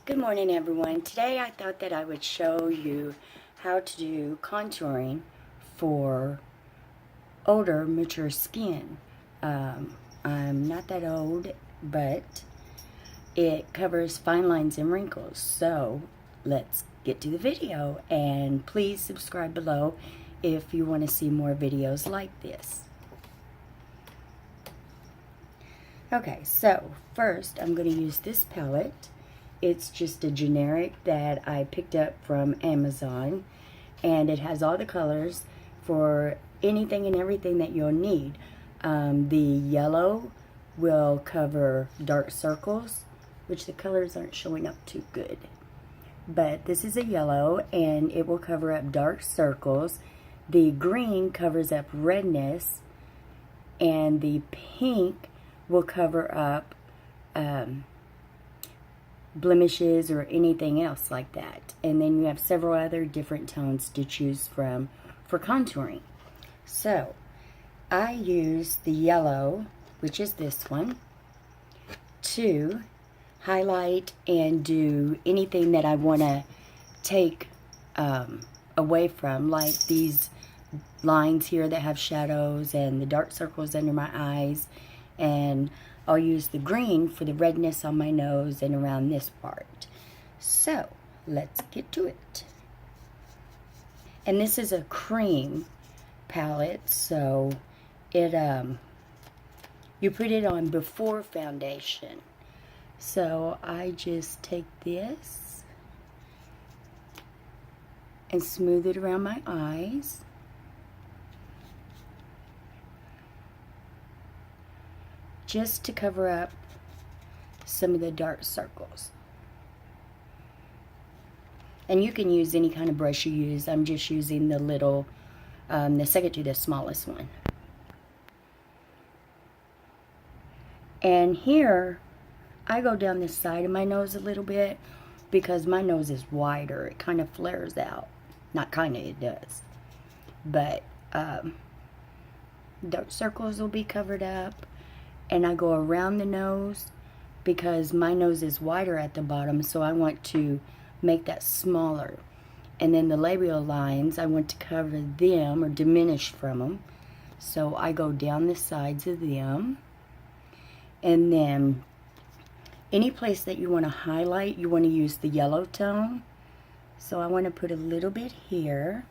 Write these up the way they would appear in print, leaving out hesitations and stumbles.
Good morning, everyone. Today I thought that I would show you how to do contouring for older, mature skin. I'm not that old, but it covers fine lines and wrinkles. So let's get to the video, and please subscribe below if you want to see more videos like this. Okay, so first I'm going to use this palette. It's just a generic that I picked up from Amazon, and it has all the colors for anything and everything that you'll need. The yellow will cover dark circles, which the colors aren't showing up too good. But this is a yellow, and it will cover up dark circles. The green covers up redness, and the pink will cover up blemishes or anything else like that. And then you have several other different tones to choose from for contouring. So I use the yellow, which is this one, to highlight and do anything that I want to take away from, like these lines here that have shadows and the dark circles under my eyes. And I'll use the green for the redness on my nose and around this part. So let's get to it. And this is a cream palette, so it you put it on before foundation. So I just take this and smooth it around my eyes. Just to cover up some of the dark circles. And you can use any kind of brush you use. I'm just using the little, the second to the smallest one. And here, I go down the side of my nose a little bit because my nose is wider. It kind of flares out. Not kind of, it does. But dark circles will be covered up. And I go around the nose because my nose is wider at the bottom, so I want to make that smaller. And then the labial lines, I want to cover them or diminish from them. So I go down the sides of them. And then any place that you want to highlight, you want to use the yellow tone. So I want to put a little bit here.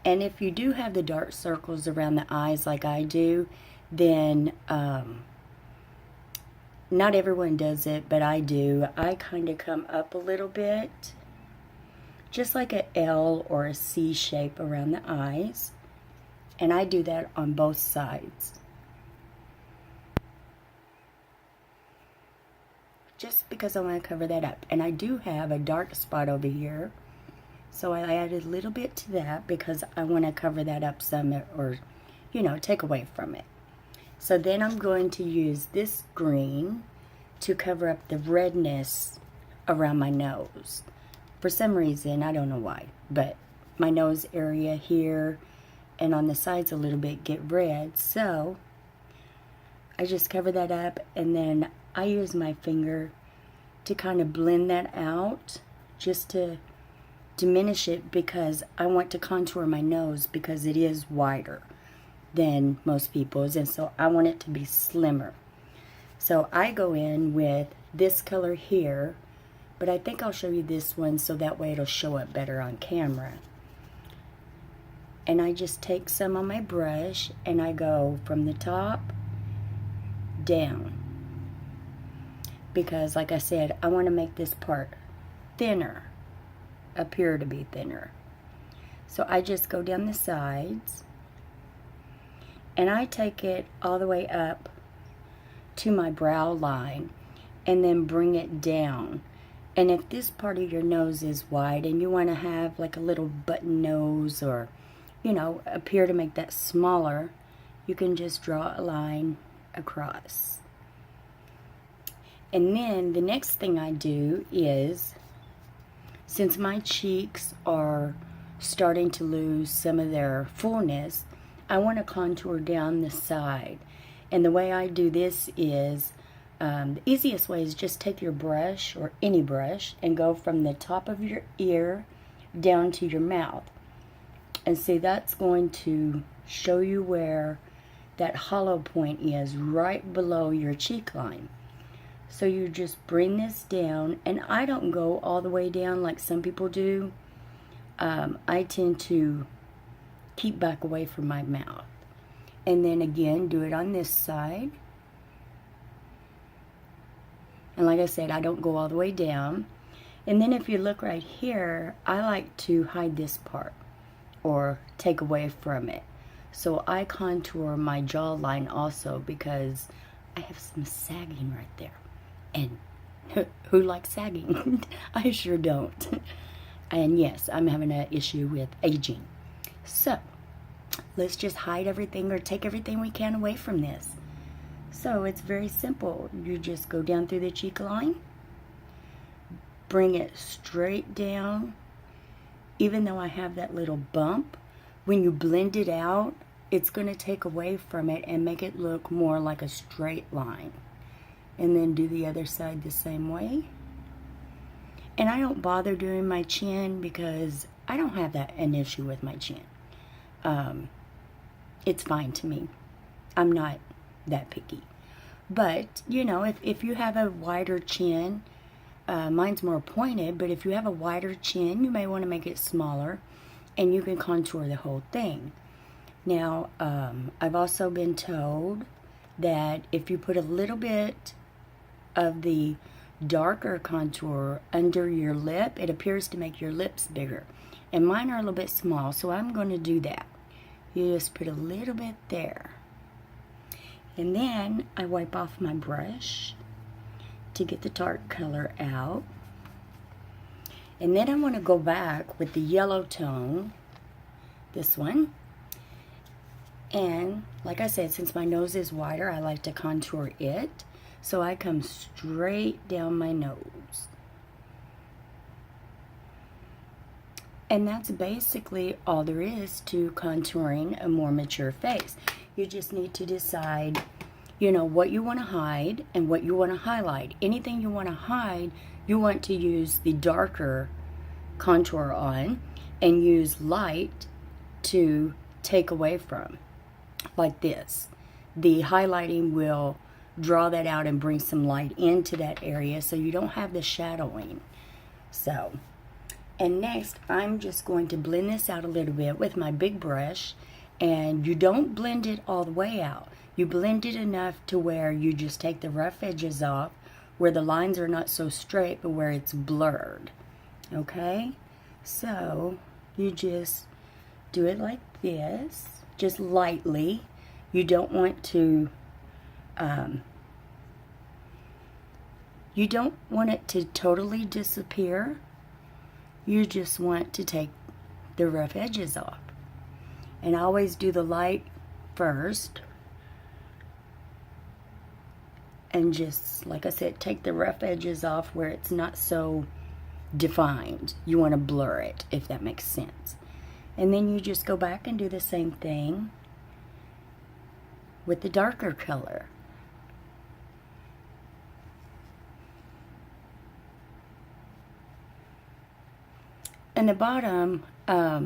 And if you do have the dark circles around the eyes like I do, then not everyone does it, but I do. I kind of come up a little bit, just like an L or a C shape around the eyes. And I do that on both sides. Just because I want to cover that up. And I do have a dark spot over here. So I added a little bit to that because I want to cover that up some, or, you know, take away from it. So then I'm going to use this green to cover up the redness around my nose. For some reason, I don't know why, but my nose area here and on the sides a little bit get red. So I just cover that up, and then I use my finger to kind of blend that out, just to diminish it, because I want to contour my nose because it is wider than most people's, and so I want it to be slimmer. So I go in with this color here, but I think I'll show you this one so that way it'll show up better on camera. And I just take some on my brush and I go from the top down, because like I said, I want to make this part thinner, appear to be thinner. So I just go down the sides and I take it all the way up to my brow line and then bring it down. And if this part of your nose is wide and you want to have like a little button nose, or, you know, appear to make that smaller, you can just draw a line across. And then the next thing I do is, since my cheeks are starting to lose some of their fullness, I want to contour down the side. And the way I do this is The easiest way is just take your brush or any brush and go from the top of your ear down to your mouth. And see, that's going to show you where that hollow point is, right below your cheek line. So you just bring this down, and I don't go all the way down like some people do. I tend to keep back away from my mouth. And then again, do it on this side. And like I said, I don't go all the way down. And then if you look right here, I like to hide this part or take away from it. So I contour my jawline also because I have some sagging right there. And who likes sagging? I sure don't. And yes, I'm having an issue with aging. So let's just hide everything or take everything we can away from this. So it's very simple. You just go down through the cheek line, bring it straight down. Even though I have that little bump, when you blend it out, it's going to take away from it and make it look more like a straight line. And then do the other side the same way. And I don't bother doing my chin because I don't have an issue with my chin. It's fine to me. I'm not that picky. But, you know, if you have a wider chin, mine's more pointed, but if you have a wider chin, you may want to make it smaller, and you can contour the whole thing. Now, I've also been told that if you put a little bit of the darker contour under your lip, it appears to make your lips bigger. And mine are a little bit small, so I'm going to do that. You just put a little bit there. And then I wipe off my brush to get the dark color out. And then I want to go back with the yellow tone, this one. And like I said, since my nose is wider, I like to contour it. So I come straight down my nose. And that's basically all there is to contouring a more mature face. You just need to decide, you know, what you want to hide and what you want to highlight. Anything you want to hide, you want to use the darker contour on and use light to take away from, like this. The highlighting will draw that out and bring some light into that area so you don't have the shadowing. So, and next I'm just going to blend this out a little bit with my big brush, and you don't blend it all the way out. You blend it enough to where you just take the rough edges off, where the lines are not so straight but where it's blurred. Okay? So you just do it like this, just lightly. You don't want to you don't want it to totally disappear. You just want to take the rough edges off. And I always do the light first. And just, like I said, take the rough edges off where it's not so defined. You want to blur it, if that makes sense. And then you just go back and do the same thing with the darker color. And the bottom, I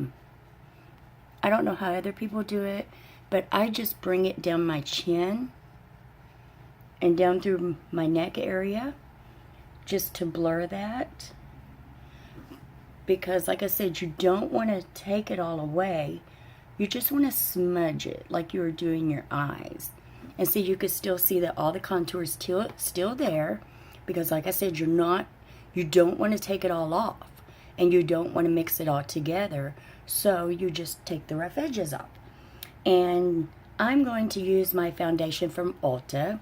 don't know how other people do it, but I just bring it down my chin and down through my neck area just to blur that. Because like I said, you don't want to take it all away. You just want to smudge it like you were doing your eyes. And so you could still see that all the contours still there, because like I said, you don't want to take it all off. And you don't want to mix it all together, so you just take the rough edges off. And I'm going to use my foundation from Ulta.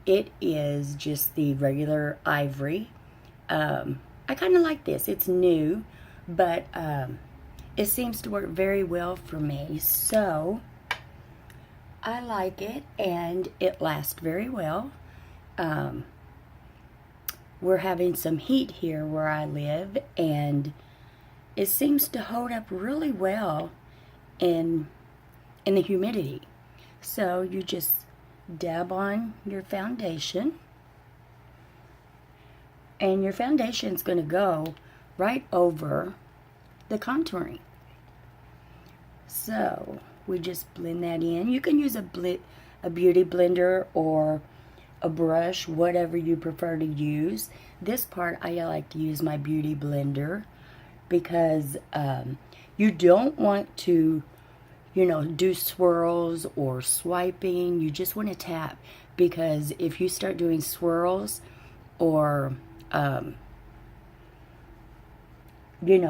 It is just the regular ivory. I kind of like this. It's new, but it seems to work very well for me. So I like it, and it lasts very well. We're having some heat here where I live, and it seems to hold up really well in the humidity. So you just dab on your foundation, And your foundation's going to go right over the contouring. So we just blend that in. You can use a beauty blender or a brush, whatever you prefer to use. This part I like to use my beauty blender because you don't want to, do swirls or swiping. You just want to tap, because if you start doing swirls or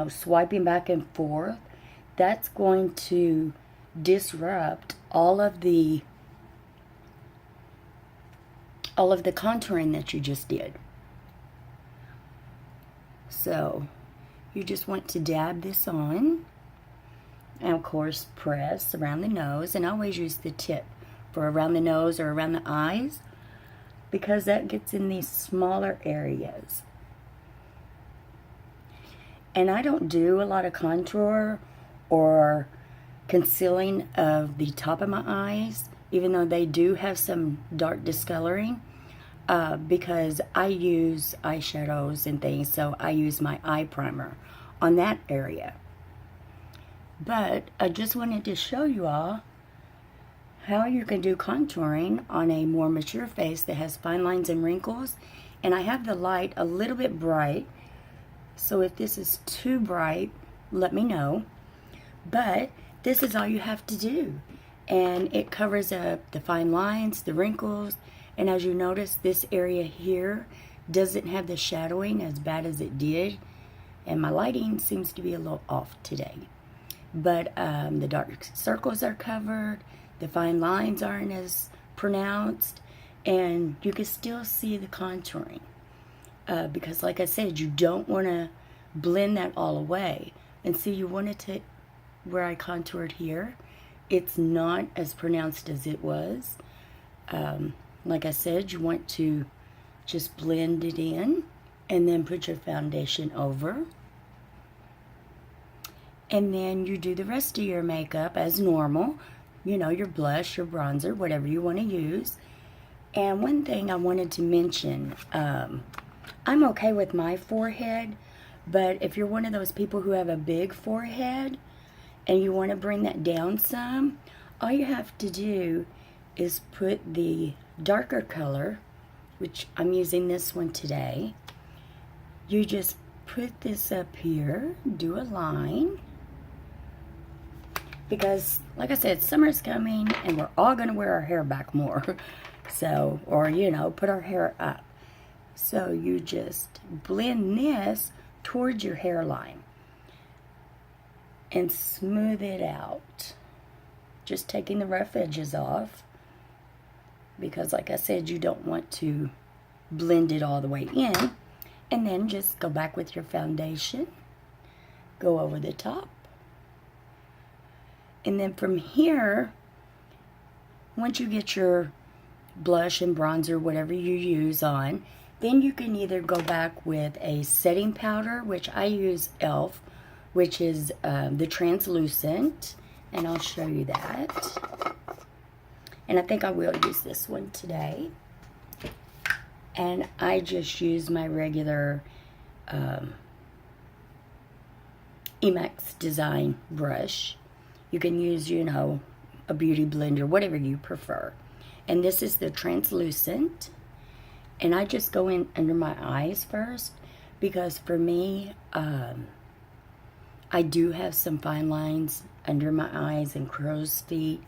swiping back and forth, that's going to disrupt all of the contouring that you just did. So you just want to dab this on, and of course press around the nose, and I always use the tip for around the nose or around the eyes, because that gets in these smaller areas. And I don't do a lot of contour or concealing of the top of my eyes, even though they do have some dark discoloring, because I use eyeshadows and things, so I use my eye primer on that area. But I just wanted to show you all how you can do contouring on a more mature face that has fine lines and wrinkles. And I have the light a little bit bright, so if this is too bright, let me know. But this is all you have to do, and it covers up the fine lines, the wrinkles, and as you notice, this area here doesn't have the shadowing as bad as it did, and my lighting seems to be a little off today. But the dark circles are covered, the fine lines aren't as pronounced, and you can still see the contouring. Because like I said, you don't want to blend that all away. And see, you want to, where I contoured here, it's not as pronounced as it was. Like I said, you want to just blend it in and then put your foundation over. And then you do the rest of your makeup as normal. Your blush, your bronzer, whatever you want to use. And one thing I wanted to mention, I'm okay with my forehead, but if you're one of those people who have a big forehead and you want to bring that down some, all you have to do is put the darker color, which I'm using this one today. You just put this up here, do a line, because like I said, summer's coming and we're all going to wear our hair back more. So, or put our hair up. So you just blend this towards your hairline and smooth it out. Just taking the rough edges off, because like I said, you don't want to blend it all the way in. And then just go back with your foundation, go over the top. And then from here, once you get your blush and bronzer, whatever you use on, then you can either go back with a setting powder, which I use e.l.f., which is the translucent, and I'll show you that. And I think I will use this one today. And I just use my regular Emax Design brush. You can use, a beauty blender, whatever you prefer. And this is the translucent. And I just go in under my eyes first, because for me, I do have some fine lines under my eyes and crow's feet.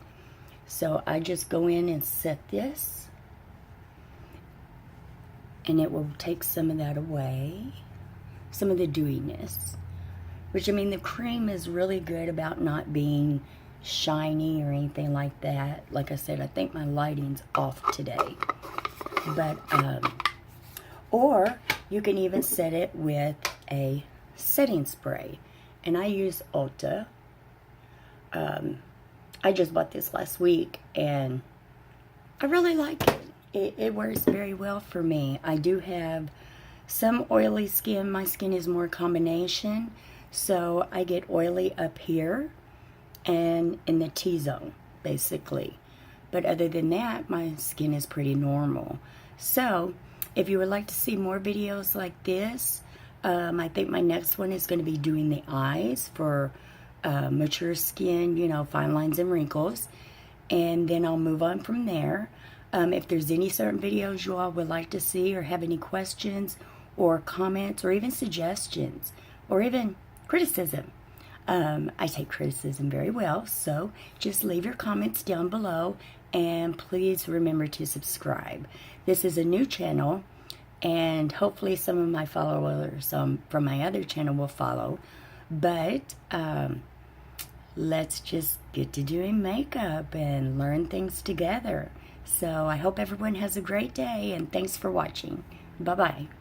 So I just go in and set this, and it will take some of that away, some of the dewiness. Which, the cream is really good about not being shiny or anything like that. Like I said, I think my lighting's off today. But, or you can even set it with a setting spray. And I use Ulta. I just bought this last week, and I really like it. It works very well for me. I do have some oily skin. My skin is more combination. So I get oily up here and in the T-zone, basically. But other than that, my skin is pretty normal. So If you would like to see more videos like this, I think my next one is going to be doing the eyes for mature skin, you know, fine lines and wrinkles. And then I'll move on from there. If there's any certain videos you all would like to see or have any questions or comments or even suggestions or even criticism, I take criticism very well, so just leave your comments down below, and please remember to subscribe. This is a new channel, and hopefully some of my followers from my other channel will follow, but let's just get to doing makeup and learn things together. So I hope everyone has a great day, and thanks for watching. Bye-bye.